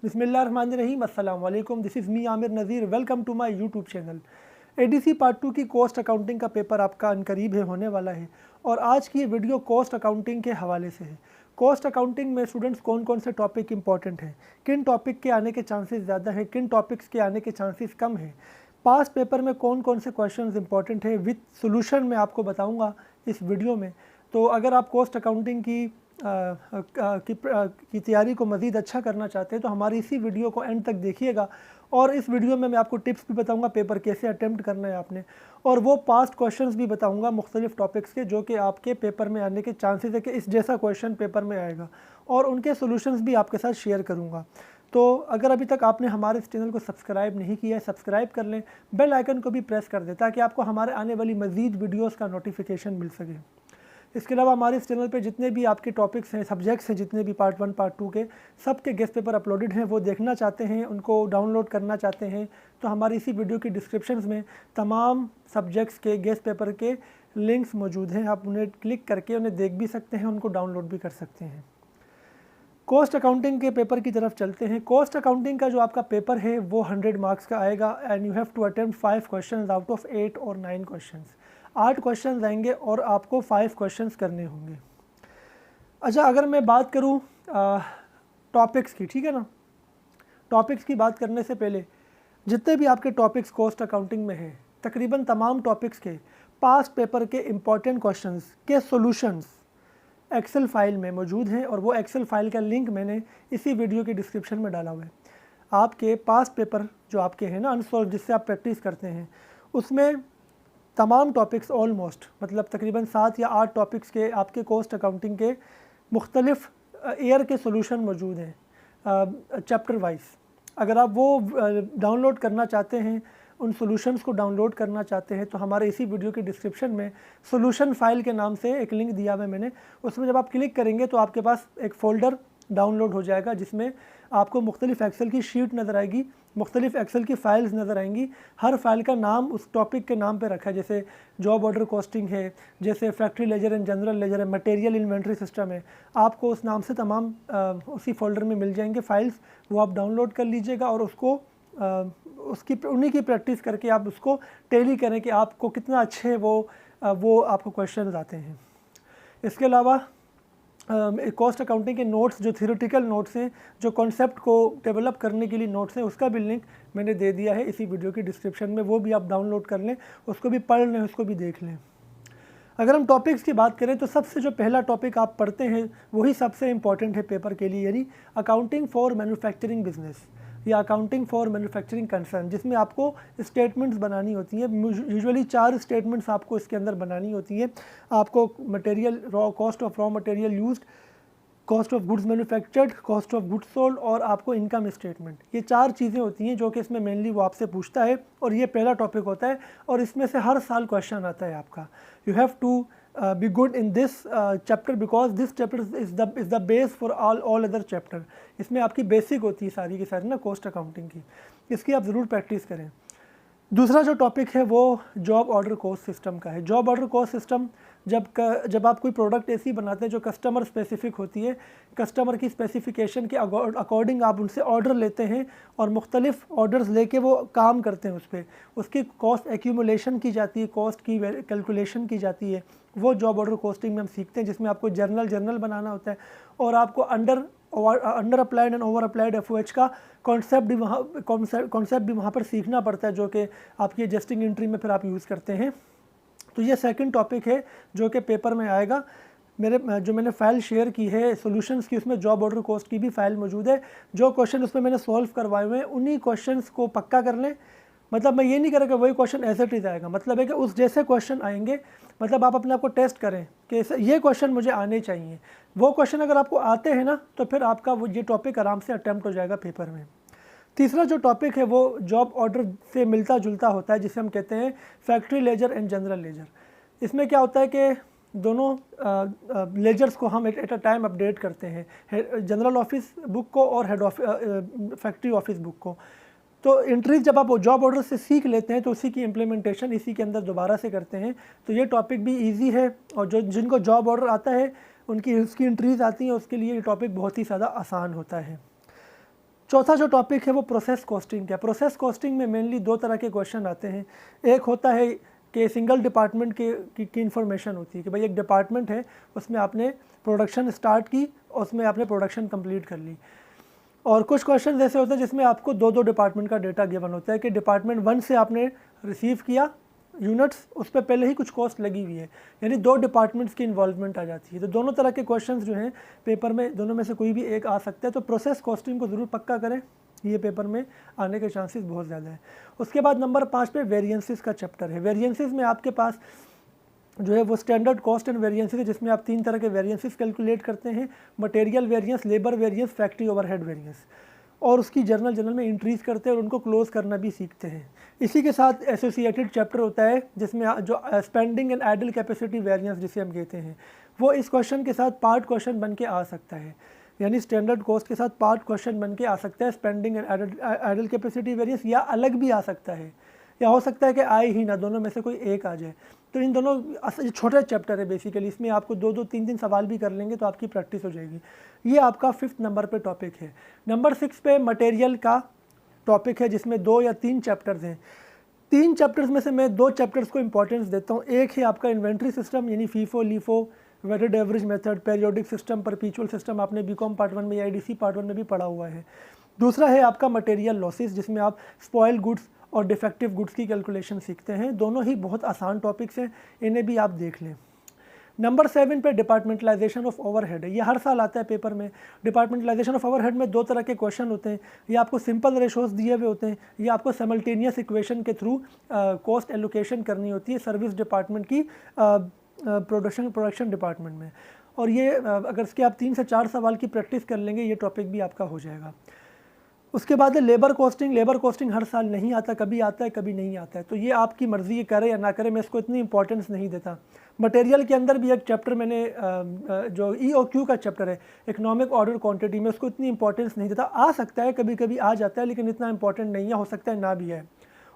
बिस्मिल्लाहिर्रहमानिर्रहीम, अस्सलाम वालेकुम। This is me Aamir Nazir. Welcome to my YouTube channel. ADC part 2 की कॉस्ट अकाउंटिंग का पेपर आपका अनकरीब है होने वाला है और आज की ये वीडियो कॉस्ट अकाउंटिंग के हवाले से है। कॉस्ट अकाउंटिंग में स्टूडेंट्स कौन कौन से टॉपिक इंपॉर्टेंट हैं, किन टॉपिक के आने के चांसेस ज़्यादा है, किन टॉपिक्स के आने के चांसेस कम है, पास्ट पेपर में कौन कौन से क्वेश्चंस इंपॉर्टेंट है विद सोल्यूशन मैं आपको बताऊंगा इस वीडियो में। तो अगर आप कॉस्ट अकाउंटिंग की तैयारी को मज़ीद अच्छा करना चाहते हैं तो हमारी इसी वीडियो को एंड तक देखिएगा और इस वीडियो में मैं आपको टिप्स भी बताऊंगा पेपर कैसे अटेम्प्ट करना है आपने, और वो पास्ट क्वेश्चंस भी बताऊंगा मुख्तलिफ टॉपिक्स के जो कि आपके पेपर में आने के चांसेस है कि इस जैसा क्वेश्चन पेपर में आएगा, और उनके सॉल्यूशंस भी आपके साथ शेयर करूंगा। तो अगर अभी तक आपने हमारे इस चैनल को सब्सक्राइब नहीं किया है, सब्सक्राइब कर लें, बेल आइकन को भी प्रेस कर दें ताकि आपको हमारे आने वाली मज़ीद वीडियोज़ का नोटिफिकेशन मिल सके। इसके अलावा हमारे इस चैनल पे जितने भी आपके टॉपिक्स हैं, सब्जेक्ट्स हैं, जितने भी पार्ट 1 पार्ट 2 के सब के गेस्ट पेपर अपलोडेड हैं, वो देखना चाहते हैं, उनको डाउनलोड करना चाहते हैं तो हमारी इसी वीडियो की डिस्क्रिप्शन में तमाम सब्जेक्ट्स के गेस्ट पेपर के लिंक्स मौजूद हैं। आप उन्हें क्लिक करके उन्हें देख भी सकते हैं, उनको डाउनलोड भी कर सकते हैं। कॉस्ट अकाउंटिंग के पेपर की तरफ चलते हैं। कॉस्ट अकाउंटिंग का जो आपका पेपर है वो 100 मार्क्स का आएगा and you have to attempt 5 question out of 8 और 9 क्वेश्चन। 8 क्वेश्चन आएंगे और आपको 5 क्वेश्चंस करने होंगे। अच्छा, अगर मैं बात करूं टॉपिक्स की, ठीक है ना, टॉपिक्स की बात करने से पहले जितने भी आपके टॉपिक्स कॉस्ट अकाउंटिंग में हैं, तकरीबन तमाम टॉपिक्स के पास्ट पेपर के इम्पॉर्टेंट क्वेश्चंस के सॉल्यूशंस एक्सेल फाइल में मौजूद हैं और वो एक्सेल फाइल का लिंक मैंने इसी वीडियो की डिस्क्रिप्शन में डाला हुआ है। आपके पास्ट पेपर जो आपके हैं ना अनसॉल्व, जिससे आप प्रैक्टिस करते हैं, उसमें तमाम टॉपिक्स ऑलमोस्ट मतलब तकरीबन 7 या 8 टॉपिक्स के आपके कॉस्ट अकाउंटिंग के मुख्तलिफ ईयर के सॉल्यूशन मौजूद हैं चैप्टर वाइज। अगर आप वो डाउनलोड करना चाहते हैं, उन सॉल्यूशंस को डाउनलोड करना चाहते हैं तो हमारे इसी वीडियो की डिस्क्रिप्शन में सॉल्यूशन फाइल के नाम से एक लिंक दिया हुआ है मैंने। उसमें जब आप क्लिक करेंगे तो आपके पास एक फ़ोल्डर डाउनलोड हो जाएगा जिसमें आपको मुख्तलिफ एक्सेल की शीट नज़र आएगी, मुख्तलिफ एक्सेल की फ़ाइल्स नज़र आएंगी। हर फाइल का नाम उस टॉपिक के नाम पे रखा है, जैसे जॉब ऑर्डर कॉस्टिंग है, जैसे factory ledger and general ledger है, मटेरियल इन्वेंट्री सिस्टम है। आपको उस नाम से तमाम उसी फोल्डर में मिल जाएंगे फाइल्स, वो आप डाउनलोड कर लीजिएगा और उसको उन्हीं की प्रैक्टिस करके आप उसको टैली करें कि आपको कितना अच्छे वो आपको क्वेश्चन आते हैं। इसके अलावा कॉस्ट अकाउंटिंग के नोट्स, जो थियोरेटिकल नोट्स हैं, जो कॉन्सेप्ट को डेवलप करने के लिए नोट्स हैं, उसका भी लिंक मैंने दे दिया है इसी वीडियो की डिस्क्रिप्शन में। वो भी आप डाउनलोड कर लें, उसको भी पढ़ लें, उसको भी देख लें। अगर हम टॉपिक्स की बात करें तो सबसे जो पहला टॉपिक आप पढ़ते हैं वही सबसे इंपॉर्टेंट है पेपर के लिए, यानी अकाउंटिंग फॉर मैन्युफैक्चरिंग बिजनेस या अकाउंटिंग फॉर मैन्युफैक्चरिंग कंसर्न, जिसमें आपको स्टेटमेंट्स बनानी होती हैं। यूजुअली 4 स्टेटमेंट्स आपको इसके अंदर बनानी होती है। आपको material cost of raw material used, cost of goods manufactured, cost of goods sold और आपको इनकम स्टेटमेंट। ये 4 चीज़ें होती हैं जो कि इसमें मेनली वो आपसे पूछता है और ये पहला टॉपिक होता है और इसमें से हर साल क्वेश्चन आता है आपका। You have to be good in this chapter because this chapter is the base for all other chapter. इसमें आपकी बेसिक होती है सारी की सारी ना कॉस्ट अकाउंटिंग की, इसकी आप ज़रूर प्रैक्टिस करें। दूसरा जो टॉपिक है वो जॉब ऑर्डर कॉस्ट सिस्टम का है। जॉब ऑर्डर कॉस्ट सिस्टम जब आप कोई प्रोडक्ट ऐसी बनाते हैं जो कस्टमर स्पेसिफिक होती है, कस्टमर की स्पेसिफिकेशन के अकॉर्डिंग आप उनसे ऑर्डर लेते हैं और मुख्तलिफ ऑर्डर्स लेके वो काम करते हैं उस पर, उसकी कॉस्ट एक्यूमुलेशन की जाती है, कॉस्ट की कैलकुलेशन की जाती है। वो जॉब ऑर्डर कॉस्टिंग में हम सीखते हैं, जिसमें आपको जर्नल बनाना होता है और आपको under applied and over applied FOH का कॉन्सेप्ट भी वहाँ पर सीखना पड़ता है, जो कि आपकी एडजस्टिंग एंट्री में फिर आप यूज़ करते हैं। तो ये सेकंड टॉपिक है जो कि पेपर में आएगा। मैंने फ़ाइल शेयर की है सॉल्यूशंस की, उसमें जॉब ऑर्डर कॉस्ट की भी फ़ाइल मौजूद है। जो क्वेश्चन उसमें मैंने सॉल्व करवाए हुए हैं उन्हीं क्वेश्चंस को पक्का कर लें। मतलब मैं ये नहीं करूँगा वही क्वेश्चन एज इट इज़ आएगा, मतलब है कि उस जैसे क्वेश्चन आएंगे, मतलब आप अपने आप को टेस्ट करें कि ये क्वेश्चन मुझे आने चाहिए। वो क्वेश्चन अगर आपको आते हैं ना तो फिर आपका वो ये टॉपिक आराम से अटैम्प्ट हो जाएगा पेपर में। तीसरा जो टॉपिक है वो जॉब ऑर्डर से मिलता जुलता होता है, जिसे हम कहते हैं factory ledger and general ledger. इसमें क्या होता है कि दोनों लेजर्स को हम एट अ टाइम अपडेट करते हैं, जनरल ऑफिस बुक को और फैक्ट्री ऑफिस बुक को। तो एंट्रीज जब आप जॉब ऑर्डर से सीख लेते हैं तो उसी की इम्प्लीमेंटेशन इसी के अंदर दोबारा से करते हैं। तो ये टॉपिक भी इजी है और जिनको जॉब ऑर्डर आता है उसकी एंट्रीज आती हैं, उसके लिए ये टॉपिक बहुत ही ज़्यादा आसान होता है। चौथा जो टॉपिक है वो प्रोसेस कॉस्टिंग का। प्रोसेस कॉस्टिंग में मेनली दो तरह के क्वेश्चन आते हैं। एक होता है कि सिंगल डिपार्टमेंट की इन्फॉर्मेशन होती है कि भाई एक डिपार्टमेंट है, उसमें आपने प्रोडक्शन स्टार्ट की, उसमें आपने प्रोडक्शन कंप्लीट कर ली। और कुछ क्वेश्चन ऐसे होते हैं जिसमें आपको दो दो डिपार्टमेंट का डेटा गिवन होता है कि डिपार्टमेंट 1 से आपने रिसीव किया यूनिट्स, उस पर पहले ही कुछ कॉस्ट लगी हुई है, यानी दो डिपार्टमेंट्स की इन्वॉल्वमेंट आ जाती है। तो दोनों तरह के क्वेश्चंस जो हैं पेपर में, दोनों में से कोई भी एक आ सकता है। तो प्रोसेस कॉस्टिंग को ज़रूर पक्का करें, ये पेपर में आने के चांसेस बहुत ज़्यादा है। उसके बाद नंबर 5 पे वेरिएंसेस का चैप्टर है। वेरिएंसेस में आपके पास जो है वो स्टैंडर्ड कॉस्ट एंड वेरिएंसेस है, जिसमें आप 3 तरह के वेरिएंसेस कैलकुलेट करते हैं, material variance, labour variance, factory overhead variance, और उसकी जर्नल में इंट्रीज करते हैं और उनको क्लोज करना भी सीखते हैं। इसी के साथ एसोसिएटेड चैप्टर होता है जिसमें जो spending and idle capacity variance जिसे हम कहते हैं, वो इस क्वेश्चन के साथ पार्ट क्वेश्चन बन के आ सकता है, यानी स्टैंडर्ड कॉस्ट के साथ पार्ट क्वेश्चन बन के आ सकता है spending and idle capacity variance, या अलग भी आ सकता है, या हो सकता है कि आए ही ना, दोनों में से कोई एक आ जाए। तो इन दोनों छोटे चैप्टर है बेसिकली, इसमें आपको 2-2, 3-3 सवाल भी कर लेंगे तो आपकी प्रैक्टिस हो जाएगी। ये आपका 5th नंबर पे टॉपिक है। नंबर 6 पे मटेरियल का टॉपिक है जिसमें 2 या 3 चैप्टर्स हैं। 3 चैप्टर्स में से मैं 2 चैप्टर्स को इंपॉर्टेंस देता हूँ। एक है आपका इन्वेंट्री सिस्टम, यानी FIFO, LIFO, weighted average method, periodic system, perpetual system, आपने बीकॉम पार्ट 1 में या आईडीसी पार्ट 1 में भी पढ़ा हुआ है। दूसरा है आपका मटेरियल लॉसेस, जिसमें आप स्पॉइल गुड्स और डिफेक्टिव गुड्स की कैलकुलेशन सीखते हैं। दोनों ही बहुत आसान टॉपिक्स हैं, इन्हें भी आप देख लें। नंबर 7 पे डिपार्टमेंटलाइजेशन ऑफ ओवरहेड है। ये हर साल आता है पेपर में। डिपार्टमेंटलाइजेशन ऑफ ओवरहेड में 2 तरह के क्वेश्चन होते हैं, ये आपको सिंपल रेशोज दिए हुए होते हैं, ये आपको साइमल्टेनियस इक्वेशन के थ्रू कॉस्ट एलोकेशन करनी होती है सर्विस डिपार्टमेंट की प्रोडक्शन डिपार्टमेंट में। और ये अगर इसके आप 3 से 4 सवाल की प्रैक्टिस कर लेंगे, ये टॉपिक भी आपका हो जाएगा। उसके बाद है लेबर कोस्टिंग। लेबर कोस्टिंग हर साल नहीं आता, कभी आता है कभी नहीं आता है, तो ये आपकी मर्ज़ी है, करे या ना करे, मैं इसको इतनी इंपॉर्टेंस नहीं देता। मटेरियल के अंदर भी एक चैप्टर मैंने जो EOQ का चैप्टर है, इकोनॉमिक ऑर्डर क्वांटिटी, में उसको इतनी इंपॉर्टेंस नहीं देता। आ सकता है कभी कभी आ जाता है, लेकिन इतना इंपॉर्टेंट नहीं है, हो सकता है ना भी है।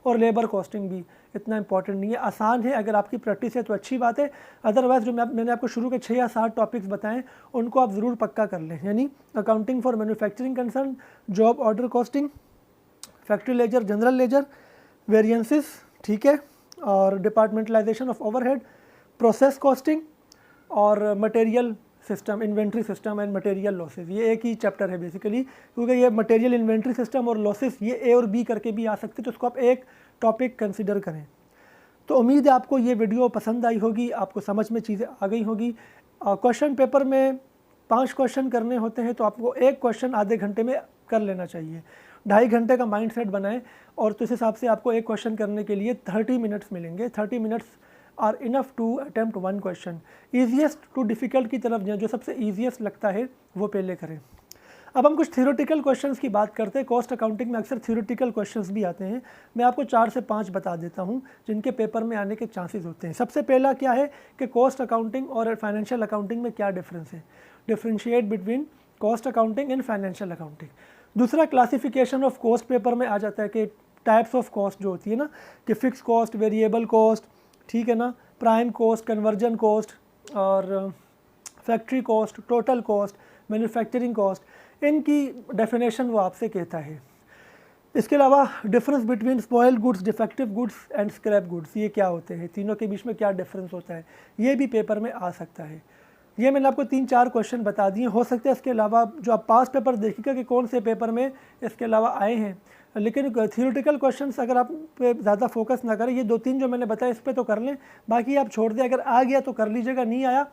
और लेबर कॉस्टिंग भी इतना इंपॉर्टेंट नहीं है, आसान है, अगर आपकी प्रैक्टिस है तो अच्छी बात है। अदरवाइज जो मैंने आपको शुरू के 6 या 7 टॉपिक्स बताएं, उनको आप ज़रूर पक्का कर लें, यानी accounting for manufacturing concern, job order costing, factory ledger, general ledger, variances, ठीक है, और departmentalization of overhead, process costing और material system, inventory system and material losses. ये एक ही चैप्टर है बेसिकली, क्योंकि ये मटेरियल, इन्वेंट्री सिस्टम और लॉसेस ये A और B करके भी आ सकते हैं, तो उसको आप एक टॉपिक कंसीडर करें। तो उम्मीद है आपको ये वीडियो पसंद आई होगी, आपको समझ में चीज़ें आ गई होगी। क्वेश्चन पेपर में 5 क्वेश्चन करने होते हैं, तो आपको एक क्वेश्चन आधे घंटे में कर लेना चाहिए। 2.5 घंटे का माइंड सेट बनाएं, और तो इस हिसाब से आपको एक क्वेश्चन करने के लिए 30 मिनट्स मिलेंगे। 30 minutes are enough to attempt 1 question. Easiest to difficult की तरफ जाएं, जो सबसे ईजीएस्ट लगता है वो पहले करें। अब हम कुछ थ्योरेटिकल क्वेश्चंस की बात करते हैं। कॉस्ट अकाउंटिंग में अक्सर थ्योरेटिकल क्वेश्चंस भी आते हैं, मैं आपको 4 से 5 बता देता हूं जिनके पेपर में आने के चांसेस होते हैं। सबसे पहला क्या है कि कॉस्ट अकाउंटिंग और फाइनेंशियल अकाउंटिंग में क्या डिफरेंस है, differentiate between cost accounting and financial accounting. दूसरा, क्लासिफिकेशन ऑफ कॉस्ट पेपर में आ जाता है कि टाइप्स ऑफ कॉस्ट जो होती है ना, कि फिक्स कॉस्ट, वेरिएबल कॉस्ट, ठीक है ना, प्राइम कॉस्ट, कन्वर्जन कॉस्ट और factory cost, total cost, manufacturing cost, इनकी डेफिनेशन वो आपसे कहता है। इसके अलावा difference between spoil goods, defective goods and scrap goods, ये क्या होते हैं, तीनों के बीच में क्या डिफरेंस होता है, ये भी पेपर में आ सकता है। ये मैंने आपको 3-4 क्वेश्चन बता दिए, हो सकता है इसके अलावा जो आप पास पेपर देखिएगा कि कौन से पेपर में इसके अलावा आए हैं, लेकिन थियोरेटिकल क्वेश्चंस अगर आप पे ज़्यादा फोकस ना करें, ये 2-3 जो मैंने बताया इस पर तो कर लें, बाकी आप छोड़ दें। अगर आ गया तो कर लीजिएगा, नहीं आया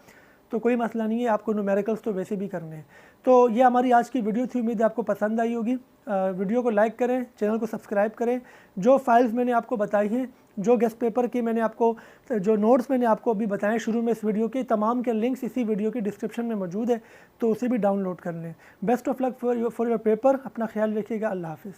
तो कोई मसला नहीं है, आपको न्यूमेरिकल्स तो वैसे भी करने हैं। तो ये हमारी आज की वीडियो थी, उम्मीद है आपको पसंद आई होगी। वीडियो को लाइक करें, चैनल को सब्सक्राइब करें। जो फाइल्स मैंने आपको बताई हैं, जो गेस्ट पेपर की मैंने आपको, जो नोट्स मैंने आपको अभी बताएं शुरू में इस वीडियो के, तमाम के लिंक्स इसी वीडियो की डिस्क्रिप्शन में मौजूद है, तो उसे भी डाउनलोड कर लें। Best of luck for your paper. अपना ख्याल रखिएगा। अल्लाह हाफिज़।